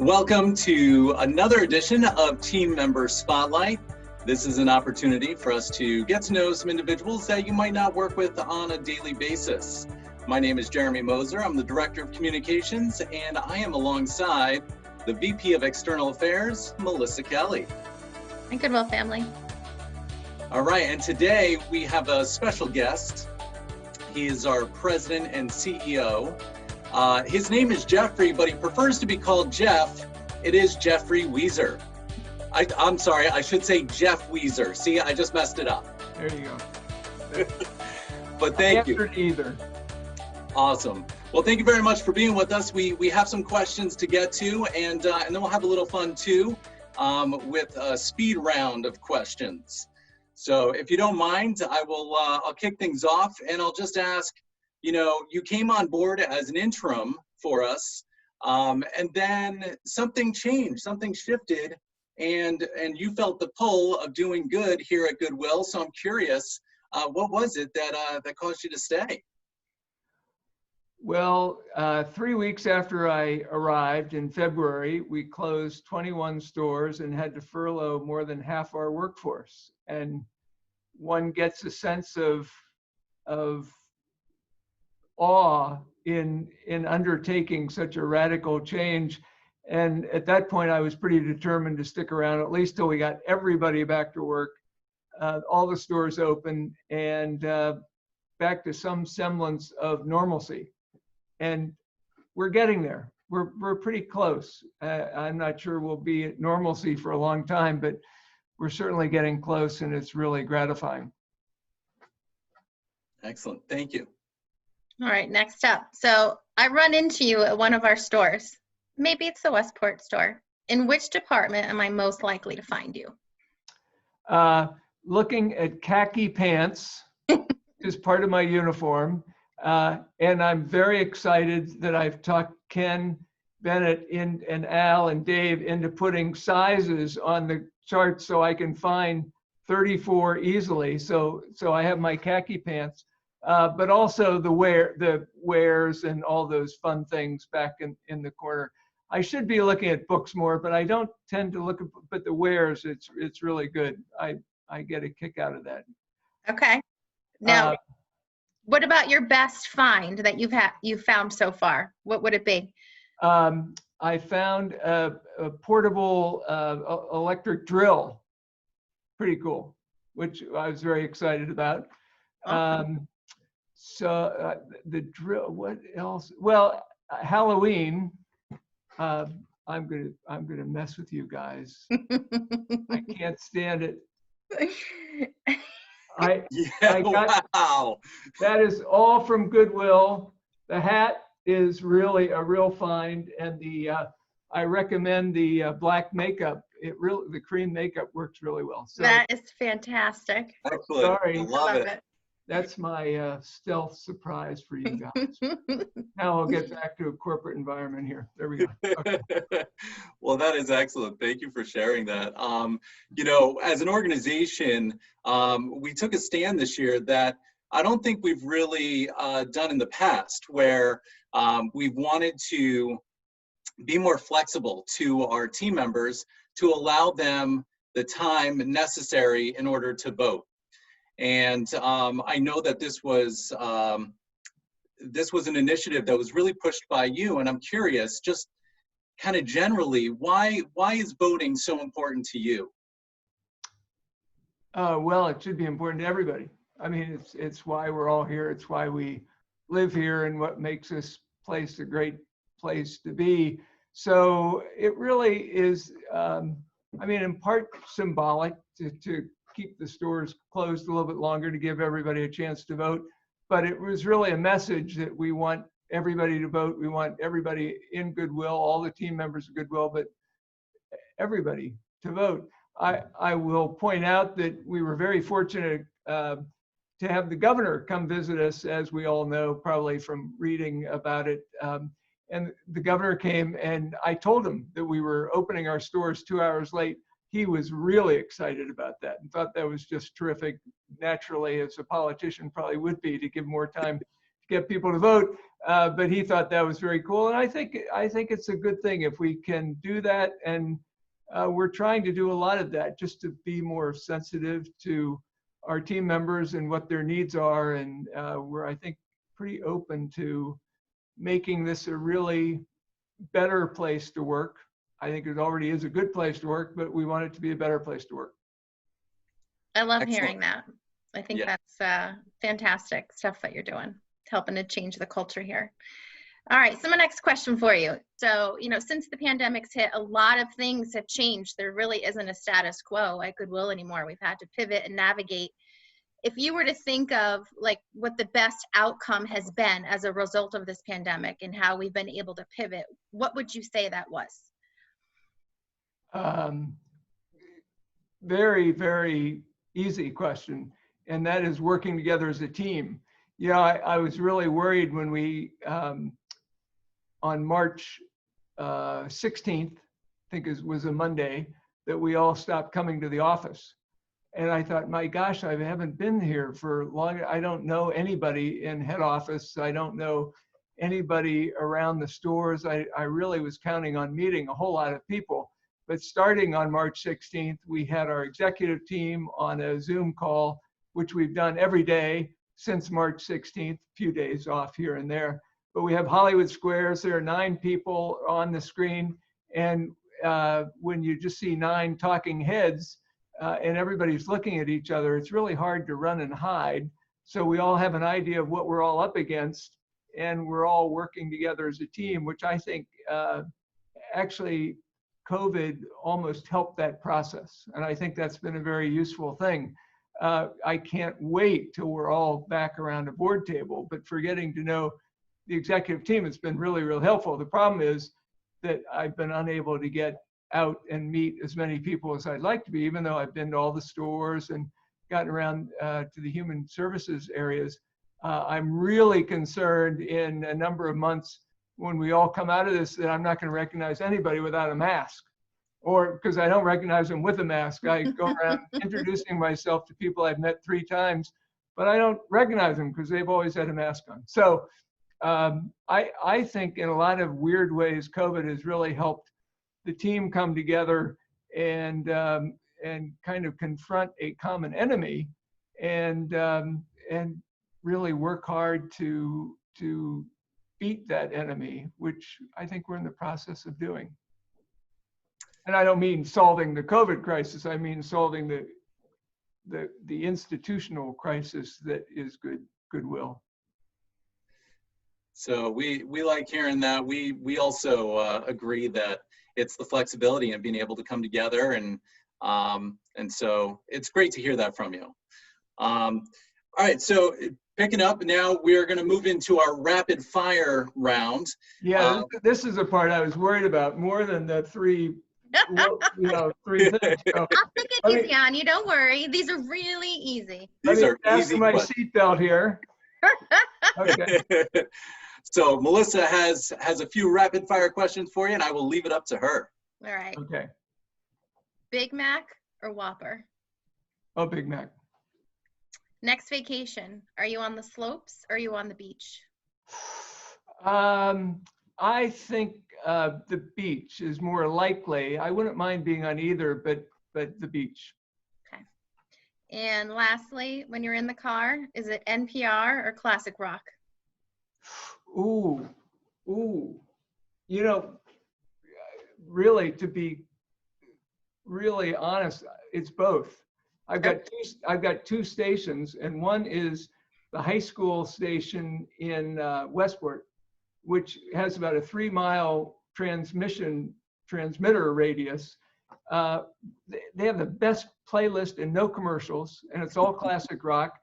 Welcome to another edition of Team Member Spotlight. This is an opportunity for us to get to know some individuals that you might not work with on a daily basis. My name is Jeremy Moser. I'm the Director of Communications, and I am alongside the VP of External Affairs, Melissa Kelly. And Goodwill family. All right, and today we have a special guest. He is our President and CEO. His name is Jeffrey, but he prefers to be called Jeff. It is Jeffrey Wieser. I'm sorry, I should say Jeff Wieser. See, I just messed it up. There you go. But thank you. Either. Awesome. Well, thank you very much for being with us. We have some questions to get to, and then we'll have a little fun too with a speed round of questions. So if you don't mind, I'll kick things off, and I'll just ask, you came on board as an interim for us, and then something changed, something shifted, and you felt the pull of doing good here at Goodwill. So I'm curious, what was it that caused you to stay? Well, 3 weeks after I arrived in February, we closed 21 stores and had to furlough more than half our workforce. And one gets a sense of awe in undertaking such a radical change. And at that point, I was pretty determined to stick around at least till we got everybody back to work, all the stores open, and back to some semblance of normalcy. And we're getting there. We're pretty close. I'm not sure we'll be at normalcy for a long time, but we're certainly getting close, and it's really gratifying. Excellent. Thank you. All right, next up. So I run into you at one of our stores. Maybe it's the Westport store. In which department am I most likely to find you? Looking at khaki pants is part of my uniform. And I'm very excited that I've talked Ken Bennett and Al and Dave into putting sizes on the chart so I can find 34 easily. So I have my khaki pants. But also the wares and all those fun things back in the corner. I should be looking at books more, but I don't tend to look at the wares. It's really good. I get a kick out of that. Okay. Now, what about your best find that you've found so far? What would it be? I found a portable electric drill. Pretty cool, which I was very excited about. Awesome. So the drill, what else? Well, Halloween, I'm gonna mess with you guys. I can't stand it. Wow. That is all from Goodwill. The hat is really a real find, and I recommend the black makeup. The cream makeup works really well. So, that is fantastic. Excellent. Sorry. I love it. That's my stealth surprise for you guys. Now I'll get back to a corporate environment here. There we go. Okay. Well, that is excellent. Thank you for sharing that. As an organization, we took a stand this year that I don't think we've really done in the past, where we've wanted to be more flexible to our team members to allow them the time necessary in order to vote. And I know that this was an initiative that was really pushed by you, and I'm curious, just kind of generally, why is voting so important to you? Well, it should be important to everybody. I mean, it's why we're all here. It's why we live here, and what makes this place a great place to be. So it really is, in part symbolic to keep the stores closed a little bit longer to give everybody a chance to vote. But it was really a message that we want everybody to vote. We want everybody in Goodwill, all the team members of Goodwill, but everybody to vote. I will point out that we were very fortunate to have the governor come visit us, as we all know, probably from reading about it. And the governor came, and I told him that we were opening our stores 2 hours late. He was really excited about that and thought that was just terrific. Naturally, as a politician probably would be, to give more time to get people to vote. But he thought that was very cool. And I think it's a good thing if we can do that. And we're trying to do a lot of that just to be more sensitive to our team members and what their needs are. And we're, I think, pretty open to making this a really better place to work. I think it already is a good place to work, but we want it to be a better place to work. I love Excellent. hearing that. I think that's fantastic stuff that you're doing, helping to change the culture here. All right, so my next question for you. So, since the pandemic's hit, a lot of things have changed. There really isn't a status quo at Goodwill anymore. We've had to pivot and navigate. If you were to think of like what the best outcome has been as a result of this pandemic and how we've been able to pivot, what would you say that was? Very, very easy question. And that is working together as a team. I was really worried when we, on March 16th, I think it was a Monday, that we all stopped coming to the office. And I thought, my gosh, I haven't been here for long. I don't know anybody in head office. I don't know anybody around the stores. I really was counting on meeting a whole lot of people. But starting on March 16th, we had our executive team on a Zoom call, which we've done every day since March 16th, a few days off here and there. But we have Hollywood Squares. There are 9 people on the screen. And when you just see 9 talking heads, and everybody's looking at each other, it's really hard to run and hide. So we all have an idea of what we're all up against, and we're all working together as a team, which I think actually COVID almost helped that process. And I think that's been a very useful thing. I can't wait till we're all back around a board table, but for getting to know the executive team, it's been really, really helpful. The problem is that I've been unable to get out and meet as many people as I'd like to be, even though I've been to all the stores and gotten around to the human services areas. I'm really concerned in a number of months when we all come out of this that I'm not going to recognize anybody without a mask, or because I don't recognize them with a mask. I go around introducing myself to people I've met 3 times, but I don't recognize them because they've always had a mask on. So I think in a lot of weird ways, COVID has really helped the team come together and kind of confront a common enemy and really work hard to beat that enemy, which I think we're in the process of doing. And I don't mean solving the COVID crisis. I mean solving the institutional crisis that is Goodwill. So we like hearing that. We also agree that it's the flexibility and being able to come together, and so it's great to hear that from you. All right, so picking up now, we are going to move into our rapid fire round. Yeah, this is the part I was worried about more than the 3 3 things. So, I'll take it easy on you. Don't worry. These are really easy. These are ask easy my questions. seatbelt here. Okay. So Melissa has a few rapid fire questions for you, and I will leave it up to her. All right. Okay. Big Mac or Whopper? Oh, Big Mac. Next vacation, are you on the slopes or are you on the beach? I think the beach is more likely. I wouldn't mind being on either, but the beach. Okay. And lastly, when you're in the car, is it NPR or classic rock? Ooh. Really, to be really honest, it's both. I've got 2 stations, and one is the high school station in Westport, which has about a 3-mile transmitter radius. They have the best playlist and no commercials, and it's all classic rock.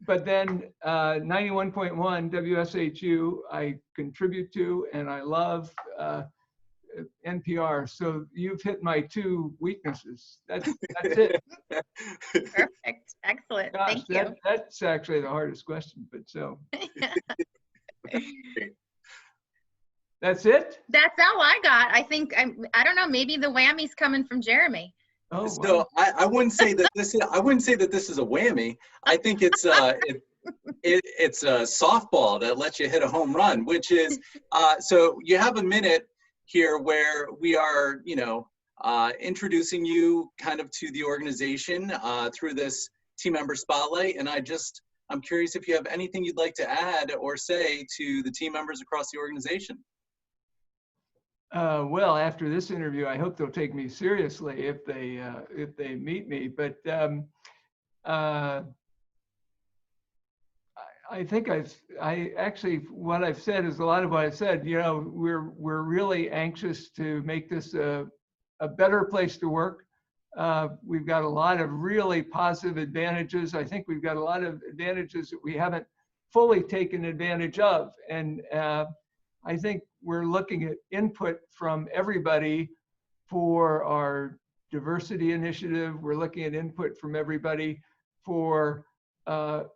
But then 91.1 WSHU I contribute to, and I love NPR. So you've hit my 2 weaknesses. That's it. Perfect. Excellent. Gosh, Thank you. That's actually the hardest question, but so. That's it? That's all I got. I think, I don't know, maybe the whammy's coming from Jeremy. Oh, so wow. I wouldn't say that this is a whammy. I think it's It's a softball that lets you hit a home run, which is, so you have a minute here where we are, introducing you kind of to the organization through this team member spotlight. And I'm curious if you have anything you'd like to add or say to the team members across the organization. Well, after this interview, I hope they'll take me seriously if they meet me. But I think what I've said is a lot of what I've said. We're really anxious to make this a better place to work. We've got a lot of really positive advantages. I think we've got a lot of advantages that we haven't fully taken advantage of. And I think we're looking at input from everybody for our diversity initiative. We're looking at input from everybody for our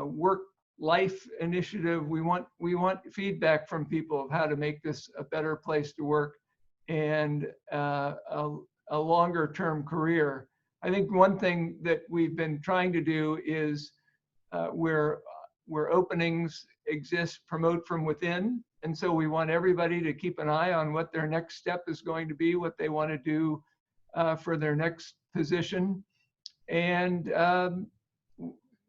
work-life initiative. We want feedback from people of how to make this a better place to work and a longer-term career. I think one thing that we've been trying to do is where openings exist, promote from within. And so we want everybody to keep an eye on what their next step is going to be, what they want to do for their next position. And,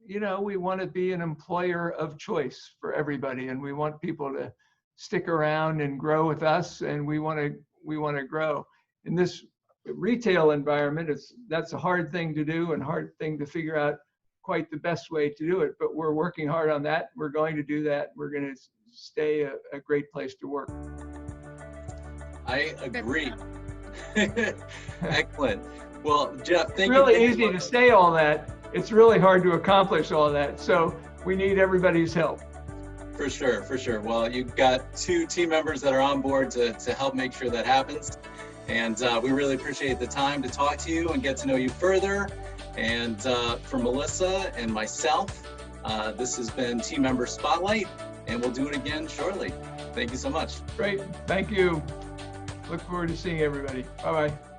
we want to be an employer of choice for everybody. And we want people to stick around and grow with us. And we want to grow. In this retail environment, that's a hard thing to do and hard thing to figure out quite the best way to do it, but we're working hard on that. We're going to do that. We're going to stay a great place to work. I agree. Excellent. Well, Jeff, thank you. It's really easy to say all that. It's really hard to accomplish all that. So we need everybody's help. For sure, for sure. Well, you've got 2 team members that are on board to help make sure that happens. And we really appreciate the time to talk to you and get to know you further. And for Melissa and myself, this has been Team Member Spotlight, and we'll do it again shortly. Thank you so much. Great. Thank you. Look forward to seeing everybody. Bye-bye.